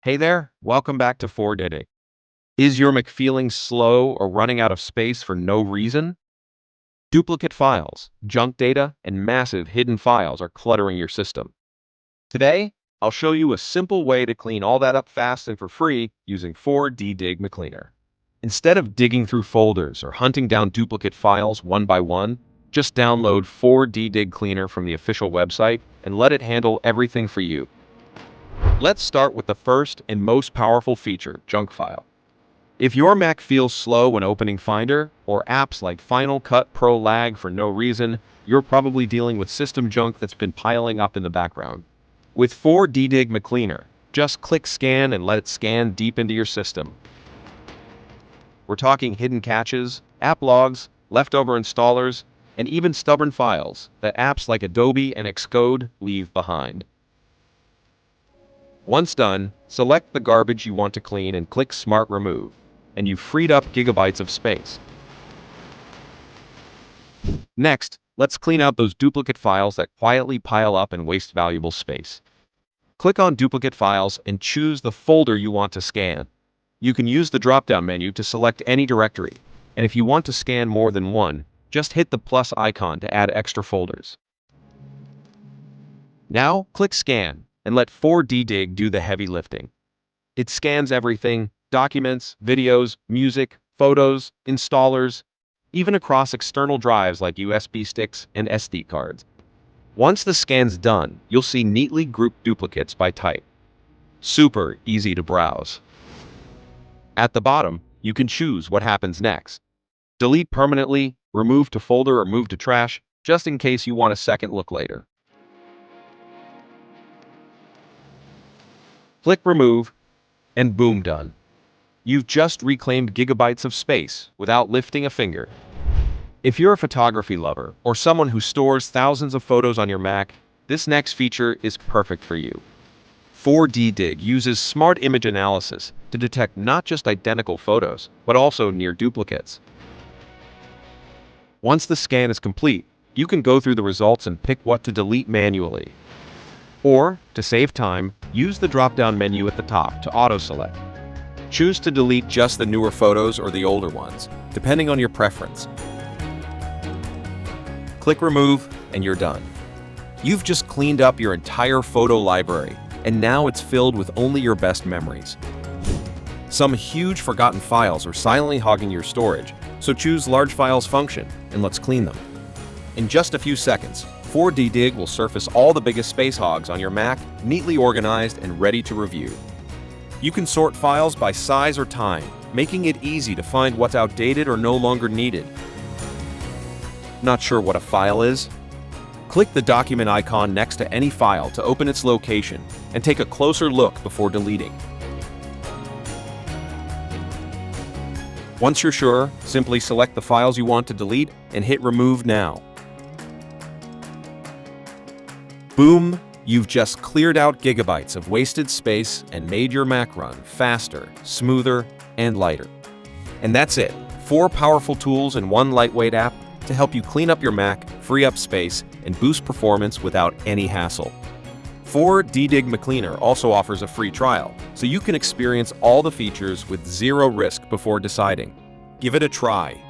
Hey there, welcome back to 4Diddy. Is your Mac feeling slow or running out of space for no reason? Duplicate files, junk data, and massive hidden files are cluttering your system. Today, I'll show you a simple way to clean all that up fast and for free using 4D Dig Cleaner. Instead of digging through folders or hunting down duplicate files one by one, just download 4D Dig Cleaner from the official website and let it handle everything for you. Let's start with the first and most powerful feature, junk file. If your Mac feels slow when opening Finder, or apps like Final Cut Pro lag for no reason, you're probably dealing with system junk that's been piling up in the background. With 4D Cleaner, just click Scan and let it scan deep into your system. We're talking hidden caches, app logs, leftover installers, and even stubborn files that apps like Adobe and Xcode leave behind. Once done, select the garbage you want to clean and click Smart Remove, and you've freed up gigabytes of space. Next, let's clean out those duplicate files that quietly pile up and waste valuable space. Click on Duplicate Files and choose the folder you want to scan. You can use the drop-down menu to select any directory, and if you want to scan more than one, just hit the plus icon to add extra folders. Now, click Scan, and let 4D do the heavy lifting. It scans everything: documents, videos, music, photos, installers, even across external drives like USB sticks and SD cards. Once the scan's done, you'll see neatly grouped duplicates by type. Super easy to browse. At the bottom, you can choose what happens next. Delete permanently, remove to folder, or move to trash, just in case you want a second look later. Click Remove, and boom, done. You've just reclaimed gigabytes of space without lifting a finger. If you're a photography lover or someone who stores thousands of photos on your Mac, this next feature is perfect for you. 4D uses smart image analysis to detect not just identical photos, but also near duplicates. Once the scan is complete, you can go through the results and pick what to delete manually. Or, to save time, use the drop-down menu at the top to auto-select. Choose to delete just the newer photos or the older ones, depending on your preference. Click Remove, and you're done. You've just cleaned up your entire photo library, and now it's filled with only your best memories. Some huge forgotten files are silently hogging your storage, so choose Large Files function, and let's clean them. In just a few seconds, 4D will surface all the biggest space hogs on your Mac, neatly organized and ready to review. You can sort files by size or time, making it easy to find what's outdated or no longer needed. Not sure what a file is? Click the document icon next to any file to open its location and take a closer look before deleting. Once you're sure, simply select the files you want to delete and hit Remove Now. Boom! You've just cleared out gigabytes of wasted space and made your Mac run faster, smoother, and lighter. And that's it. 4 powerful tools in one lightweight app to help you clean up your Mac, free up space, and boost performance without any hassle. 4D Cleaner also offers a free trial, so you can experience all the features with zero risk before deciding. Give it a try.